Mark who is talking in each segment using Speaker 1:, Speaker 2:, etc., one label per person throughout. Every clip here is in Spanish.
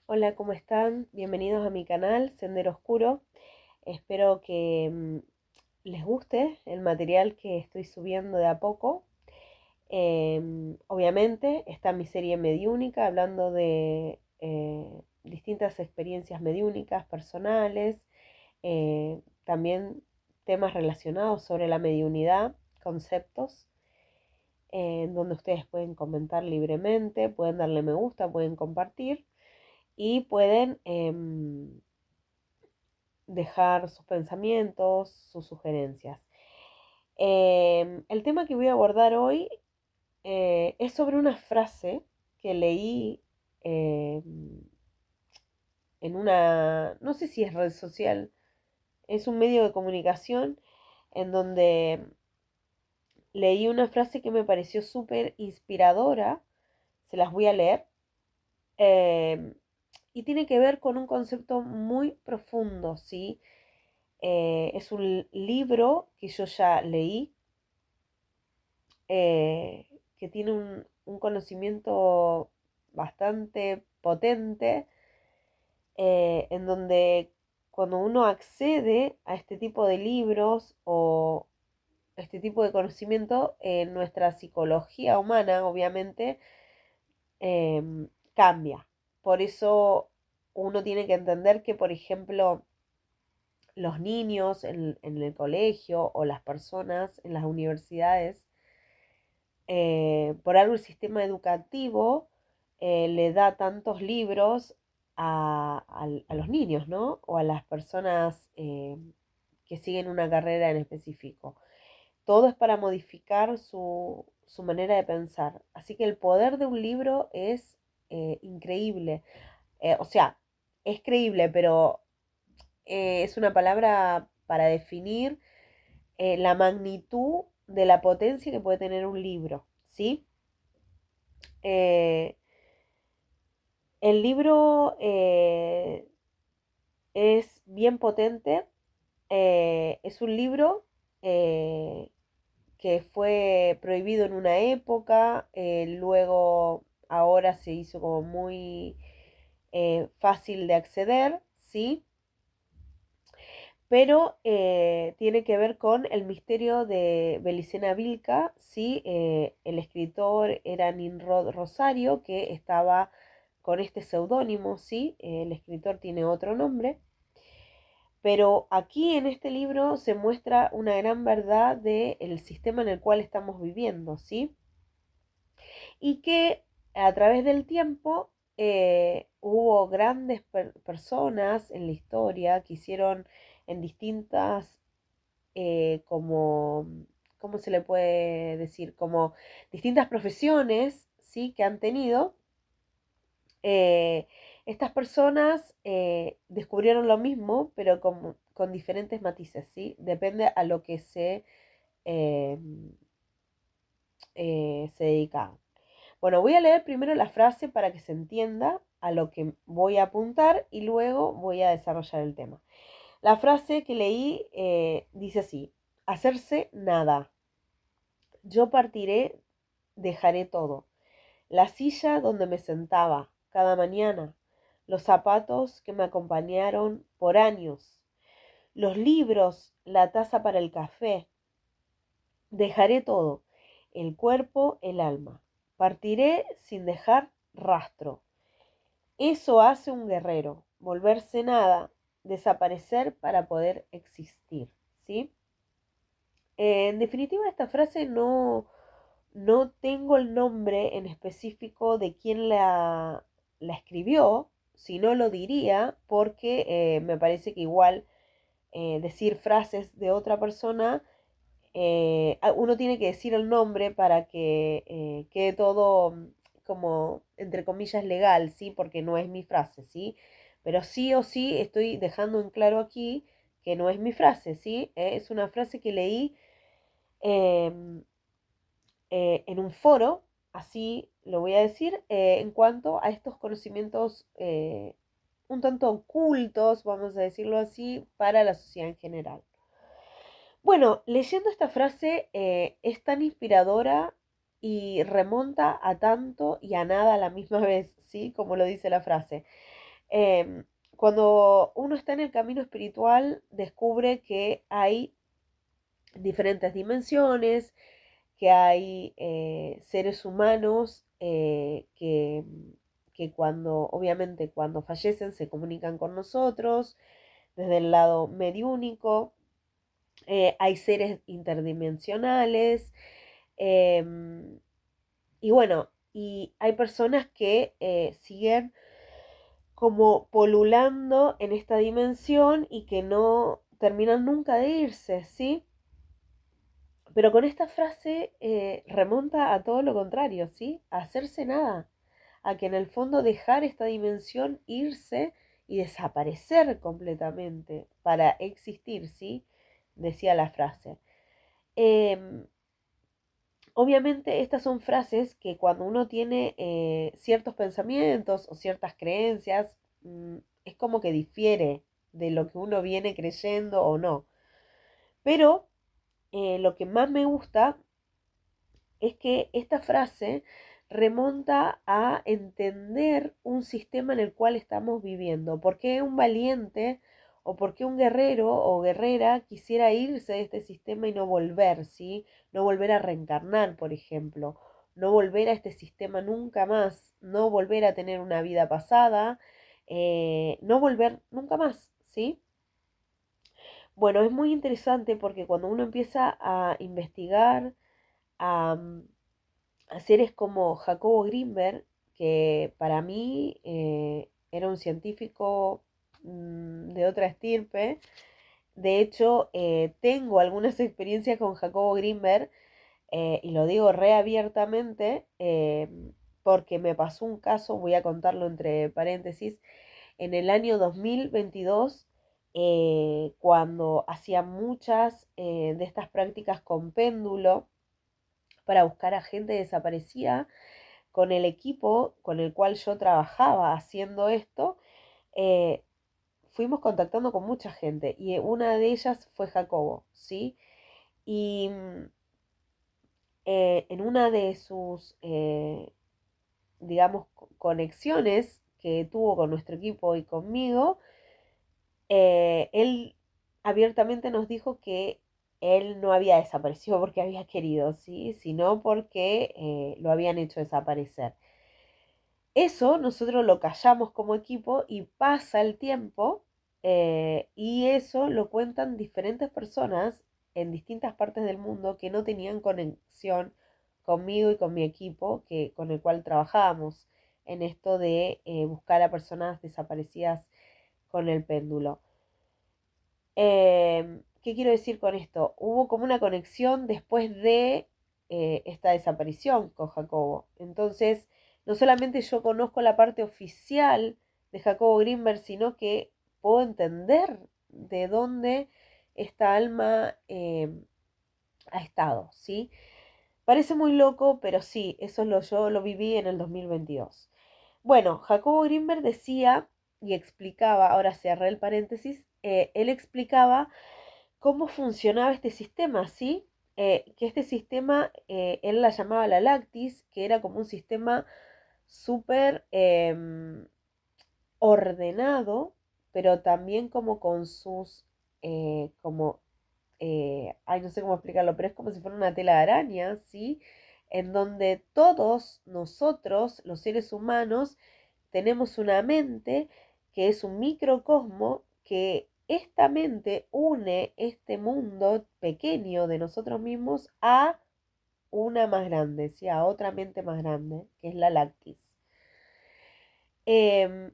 Speaker 1: Hola, ¿cómo están? Bienvenidos a mi canal Sendero Oscuro. Espero que les guste el material que estoy subiendo de a poco. Obviamente está mi serie mediúnica hablando de distintas experiencias mediúnicas personales, también temas relacionados sobre la mediunidad, conceptos, en donde ustedes pueden comentar libremente, pueden darle me gusta, pueden compartir y pueden dejar sus pensamientos, sus sugerencias. El tema que voy a abordar hoy es sobre una frase que leí eh, en una, no sé si es red social, es un medio de comunicación en donde leí una frase que me pareció súper inspiradora, se las voy a leer, eh, y tiene que ver con un concepto muy profundo, ¿sí? Es un libro que yo ya leí, que tiene un conocimiento bastante potente, en donde cuando uno accede a este tipo de libros o este tipo de conocimiento, nuestra psicología humana obviamente cambia. Por eso uno tiene que entender que, por ejemplo, los niños en el colegio o las personas en las universidades, por algo el sistema educativo le da tantos libros a los niños, ¿no? O a las personas que siguen una carrera en específico. Todo es para modificar su manera de pensar. Así que el poder de un libro es increíble. O sea, es creíble, pero es una palabra para definir la magnitud de la potencia que puede tener un libro, ¿sí? Eh, el libro es bien potente, es un libro eh, que fue prohibido en una época, luego ahora se hizo como muy fácil de acceder, ¿sí? Pero tiene que ver con el misterio de Belicena Vilca, ¿sí? El escritor era Nimrod Rosario, que estaba con este seudónimo, ¿sí? El escritor tiene otro nombre, pero aquí en este libro se muestra una gran verdad del sistema en el cual estamos viviendo, ¿sí? Y que a través del tiempo hubo grandes personas en la historia que hicieron en distintas como, ¿cómo se le puede decir? Como distintas profesiones, ¿sí? Que han tenido. Eh, Estas personas descubrieron lo mismo, pero con diferentes matices, ¿sí? Depende a lo que eh, se dedicaban. Bueno, voy a leer primero la frase para que se entienda a lo que voy a apuntar y luego voy a desarrollar el tema. La frase que leí dice así: hacerse nada. Yo partiré, dejaré todo. La silla donde me sentaba cada mañana, los zapatos que me acompañaron por años, los libros, la taza para el café. Dejaré todo, el cuerpo, el alma. Partiré sin dejar rastro. Eso hace un guerrero, volverse nada, desaparecer para poder existir, ¿sí? En definitiva, esta frase no tengo el nombre en específico de quién la escribió, si no lo diría, porque me parece que igual decir frases de otra persona, uno tiene que decir el nombre para que quede todo como, entre comillas, legal, ¿sí? Porque no es mi frase, ¿sí? Pero sí o sí estoy dejando en claro aquí que no es mi frase, ¿sí? Es una frase que leí em, en un foro, así lo voy a decir, en cuanto a estos conocimientos un tanto ocultos, vamos a decirlo así, para la sociedad en general. Bueno, leyendo esta frase es tan inspiradora y remonta a tanto y a nada a la misma vez, ¿sí? Como lo dice la frase. Em, Cuando uno está en el camino espiritual, descubre que hay diferentes dimensiones, que hay seres humanos que cuando, obviamente, cuando fallecen se comunican con nosotros desde el lado mediúnico. Hay seres interdimensionales. em, y bueno, y hay personas que siguen como polulando en esta dimensión y que no terminan nunca de irse, ¿sí? Pero con esta frase remonta a todo lo contrario, ¿sí? A hacerse nada, a que en el fondo dejar esta dimensión, irse y desaparecer completamente para existir, ¿sí? Decía la frase. Em, Obviamente estas son frases que cuando uno tiene ciertos pensamientos o ciertas creencias, es como que difiere de lo que uno viene creyendo o no. Pero lo que más me gusta es que esta frase remonta a entender un sistema en el cual estamos viviendo. ¿Por qué un valiente o por qué un guerrero o guerrera quisiera irse de este sistema y no volver, ¿sí? No volver a reencarnar, por ejemplo. No volver a este sistema nunca más. No volver a tener una vida pasada. No volver nunca más, ¿sí? Bueno, es muy interesante porque cuando uno empieza a investigar, a seres como Jacobo Grinberg, que para mí era un científico de otra estirpe. De hecho, tengo algunas experiencias con Jacobo Grinberg y lo digo reabiertamente porque me pasó un caso, voy a contarlo entre paréntesis, en el año 2022, cuando hacía muchas de estas prácticas con péndulo para buscar a gente desaparecida, con el equipo con el cual yo trabajaba haciendo esto, eh, fuimos contactando con mucha gente y una de ellas fue Jacobo, ¿sí? Y en una de sus, digamos, conexiones que tuvo con nuestro equipo y conmigo, él abiertamente nos dijo que él no había desaparecido porque había querido, ¿sí? Sino porque lo habían hecho desaparecer. Eso nosotros lo callamos como equipo y pasa el tiempo y eso lo cuentan diferentes personas en distintas partes del mundo que no tenían conexión conmigo y con mi equipo con el cual trabajábamos en esto de buscar a personas desaparecidas con el péndulo. ¿Qué quiero decir con esto? Hubo como una conexión después de esta desaparición con Jacobo. Entonces, no solamente yo conozco la parte oficial de Jacobo Grinberg, sino que puedo entender de dónde esta alma ha estado, ¿sí? Parece muy loco, pero sí, yo lo viví en el 2022. Bueno, Jacobo Grinberg decía y explicaba, ahora cerré el paréntesis, él explicaba cómo funcionaba este sistema, ¿sí? Que este sistema, él la llamaba la Lactis, que era como un sistema súper ordenado, pero también como con sus, como, ay, no sé cómo explicarlo, pero es como si fuera una tela de araña, ¿sí? En donde todos nosotros, los seres humanos, tenemos una mente que es un microcosmo, que esta mente une este mundo pequeño de nosotros mismos a una más grande, ¿sí? A otra mente más grande, que es la Lactis.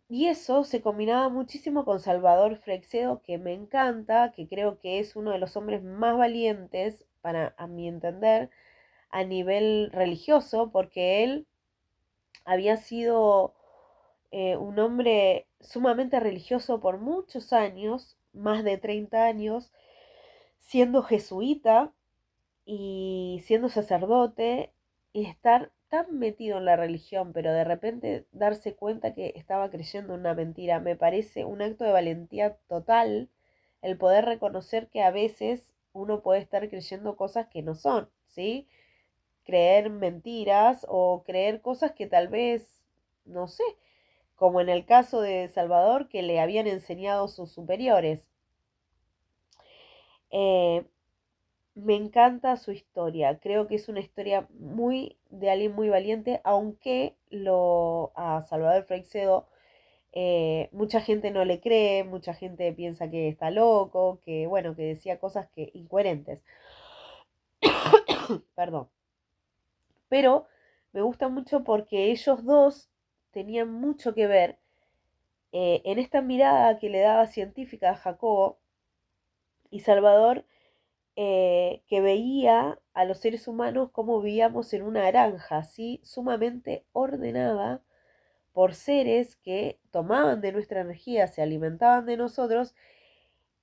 Speaker 1: Y eso se combinaba muchísimo con Salvador Freixedo, que me encanta, que creo que es uno de los hombres más valientes, para a mi entender, a nivel religioso, porque él había sido un hombre sumamente religioso por muchos años, más de 30 años, siendo jesuita y siendo sacerdote y estar tan metido en la religión, pero de repente darse cuenta que estaba creyendo en una mentira. Me parece un acto de valentía total el poder reconocer que a veces uno puede estar creyendo cosas que no son, ¿sí? Creer mentiras o creer cosas que tal vez, no sé, como en el caso de Salvador, que le habían enseñado sus superiores. Eh, Me encanta su historia, creo que es una historia muy de alguien muy valiente, aunque a Salvador Freixedo mucha gente no le cree, mucha gente piensa que está loco, que bueno, que decía cosas que incoherentes. Perdón. Pero me gusta mucho porque ellos dos tenían mucho que ver en esta mirada que le daba científica a Jacobo y Salvador, que veía a los seres humanos como vivíamos en una granja, así sumamente ordenada por seres que tomaban de nuestra energía, se alimentaban de nosotros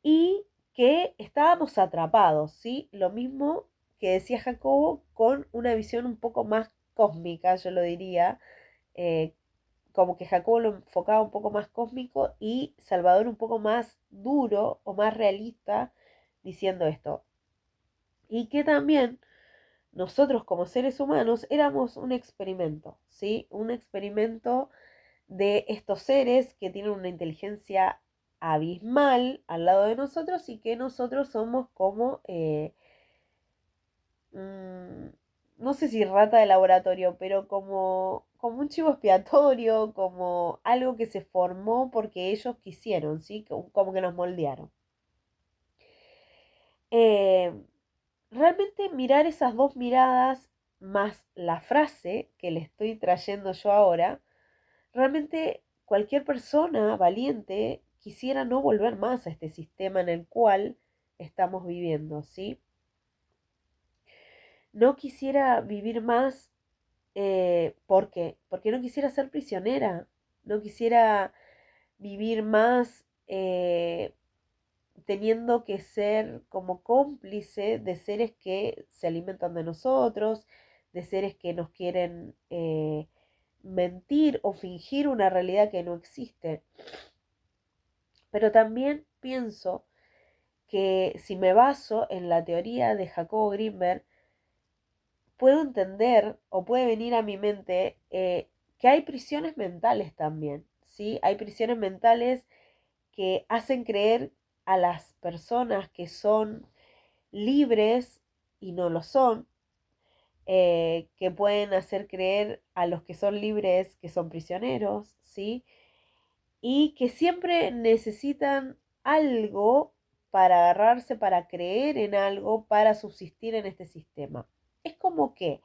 Speaker 1: y que estábamos atrapados, ¿sí? Lo mismo que decía Jacobo con una visión un poco más cósmica, yo lo diría, eh, como que Jacobo lo enfocaba un poco más cósmico y Salvador un poco más duro o más realista diciendo esto. Y que también nosotros como seres humanos éramos un experimento, ¿sí? Un experimento de estos seres que tienen una inteligencia abismal al lado de nosotros y que nosotros somos como, no sé si rata de laboratorio, pero como un chivo expiatorio, como algo que se formó porque ellos quisieron, ¿sí? Como que nos moldearon. Eh, Realmente mirar esas dos miradas más la frase que le estoy trayendo yo ahora, realmente cualquier persona valiente quisiera no volver más a este sistema en el cual estamos viviendo, ¿sí? No quisiera vivir más, ¿por qué? Porque no quisiera ser prisionera, no quisiera vivir más teniendo que ser como cómplice de seres que se alimentan de nosotros, de seres que nos quieren mentir o fingir una realidad que no existe. Pero también pienso que si me baso en la teoría de Jacobo Grinberg, puedo entender o puede venir a mi mente que hay prisiones mentales también, ¿sí? Hay prisiones mentales que hacen creer a las personas que son libres y no lo son, que pueden hacer creer a los que son libres que son prisioneros, ¿sí? Y que siempre necesitan algo para agarrarse, para creer en algo, para subsistir en este sistema. Es como que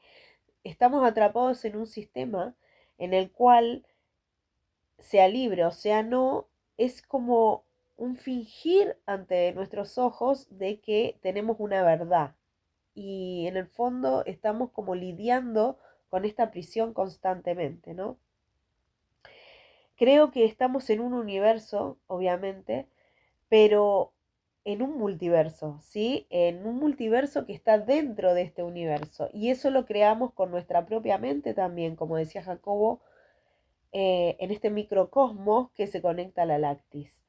Speaker 1: estamos atrapados en un sistema en el cual, sea libre o sea no, es como un fingir ante nuestros ojos de que tenemos una verdad. Y en el fondo estamos como lidiando con esta prisión constantemente, ¿no? Creo que estamos en un universo, obviamente, pero en un multiverso, ¿sí? En un multiverso que está dentro de este universo. Y eso lo creamos con nuestra propia mente también, como decía Jacobo, en este microcosmos que se conecta a la Lactis.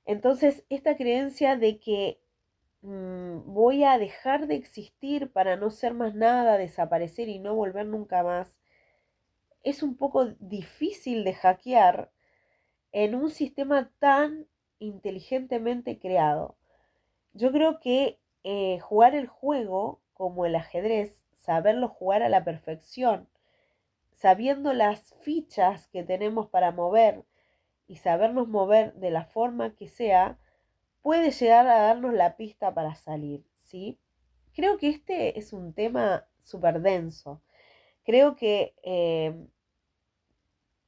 Speaker 1: Entonces, esta creencia de que voy a dejar de existir para no ser más nada, desaparecer y no volver nunca más, es un poco difícil de hackear en un sistema tan inteligentemente creado. Yo creo que jugar el juego como el ajedrez, saberlo jugar a la perfección, sabiendo las fichas que tenemos para mover y sabernos mover de la forma que sea, puede llegar a darnos la pista para salir, ¿sí? Creo que este es un tema súper denso. Creo que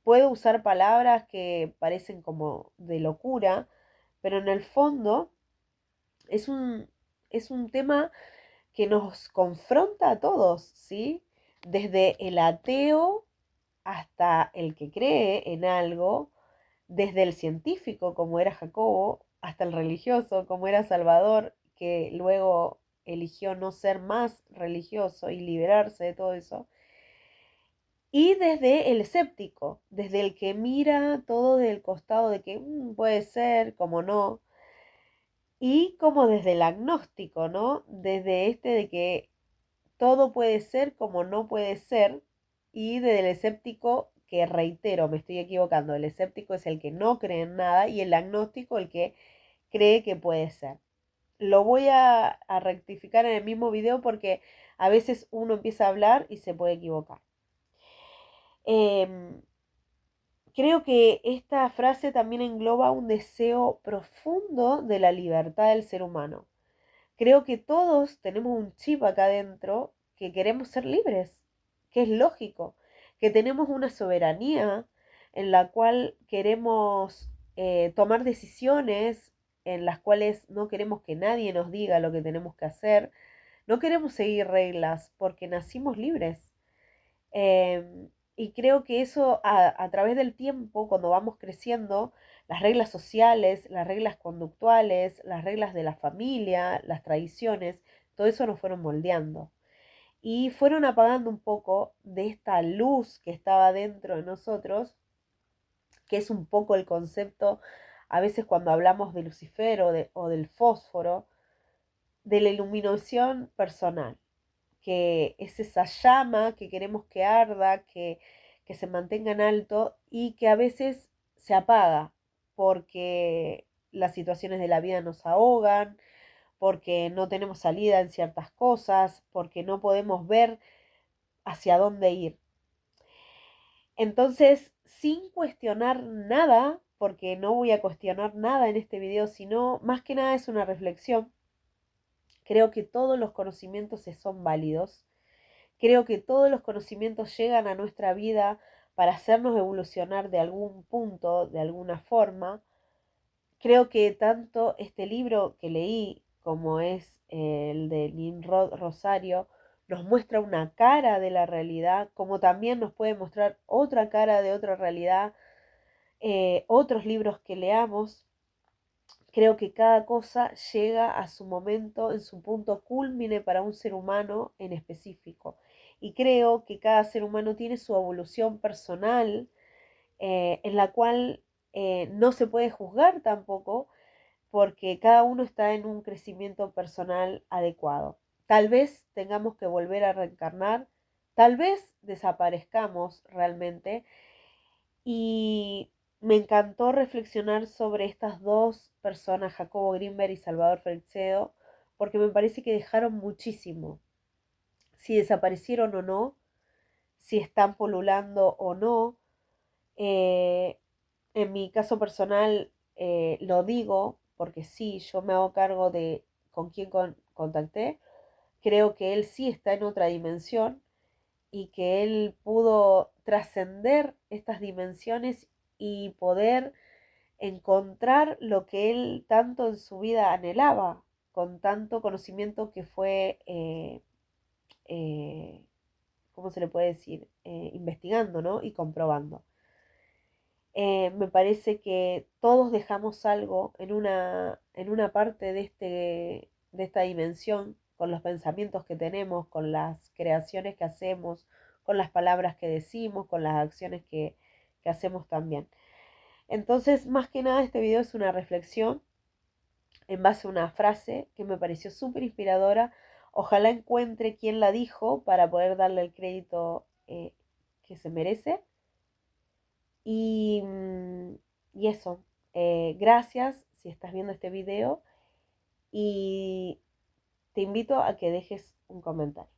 Speaker 1: puedo usar palabras que parecen como de locura, pero en el fondo es es un tema que nos confronta a todos, ¿sí? Desde el ateo hasta el que cree en algo, desde el científico, como era Jacobo, hasta el religioso, como era Salvador, que luego eligió no ser más religioso y liberarse de todo eso. Y desde el escéptico, desde el que mira todo del costado de que puede ser, como no, y como desde el agnóstico, ¿no? Desde este de que todo puede ser como no puede ser, y desde el escéptico que reitero, me estoy equivocando. El escéptico es el que no cree en nada y el agnóstico el que cree que puede ser. Lo voy a rectificar en el mismo video porque a veces uno empieza a hablar y se puede equivocar. Creo que esta frase también engloba un deseo profundo de la libertad del ser humano. Creo que todos tenemos un chip acá adentro que queremos ser libres, que es lógico, que tenemos una soberanía en la cual queremos tomar decisiones, en las cuales no queremos que nadie nos diga lo que tenemos que hacer, no queremos seguir reglas porque nacimos libres. Y creo que eso a través del tiempo, cuando vamos creciendo, las reglas sociales, las reglas conductuales, las reglas de la familia, las tradiciones, todo eso nos fueron moldeando. Y fueron apagando un poco de esta luz que estaba dentro de nosotros, que es un poco el concepto, a veces cuando hablamos de Lucifer o del fósforo, de la iluminación personal, que es esa llama que queremos que arda, que se mantenga en alto y que a veces se apaga porque las situaciones de la vida nos ahogan, porque no tenemos salida en ciertas cosas, porque no podemos ver hacia dónde ir. Entonces, sin cuestionar nada, porque no voy a cuestionar nada en este video, sino más que nada es una reflexión, creo que todos los conocimientos son válidos. Creo que todos los conocimientos llegan a nuestra vida para hacernos evolucionar de algún punto, de alguna forma. Creo que tanto este libro que leí como es el de Nimrod Rosario nos muestra una cara de la realidad, como también nos puede mostrar otra cara de otra realidad, otros libros que leamos. Creo que cada cosa llega a su momento, en su punto cúlmine para un ser humano en específico. Y creo que cada ser humano tiene su evolución personal, en la cual no se puede juzgar tampoco, porque cada uno está en un crecimiento personal adecuado. Tal vez tengamos que volver a reencarnar, tal vez desaparezcamos realmente, y me encantó reflexionar sobre estas dos personas, Jacobo Grinberg y Salvador Freixedo, porque me parece que dejaron muchísimo. Si desaparecieron o no, si están polulando o no. Eh, en mi caso personal lo digo porque sí, yo me hago cargo de con quién contacté. Creo que él sí está en otra dimensión y que él pudo trascender estas dimensiones y poder encontrar lo que él tanto en su vida anhelaba, con tanto conocimiento que fue, eh, ¿cómo se le puede decir? Investigando, ¿no? Y comprobando. Me parece que todos dejamos algo en una parte de esta dimensión, con los pensamientos que tenemos, con las creaciones que hacemos, con las palabras que decimos, con las acciones que hacemos también. Entonces, más que nada, este video es una reflexión en base a una frase que me pareció súper inspiradora. Ojalá encuentre quién la dijo para poder darle el crédito que se merece. Y, y eso, gracias si estás viendo este video y te invito a que dejes un comentario.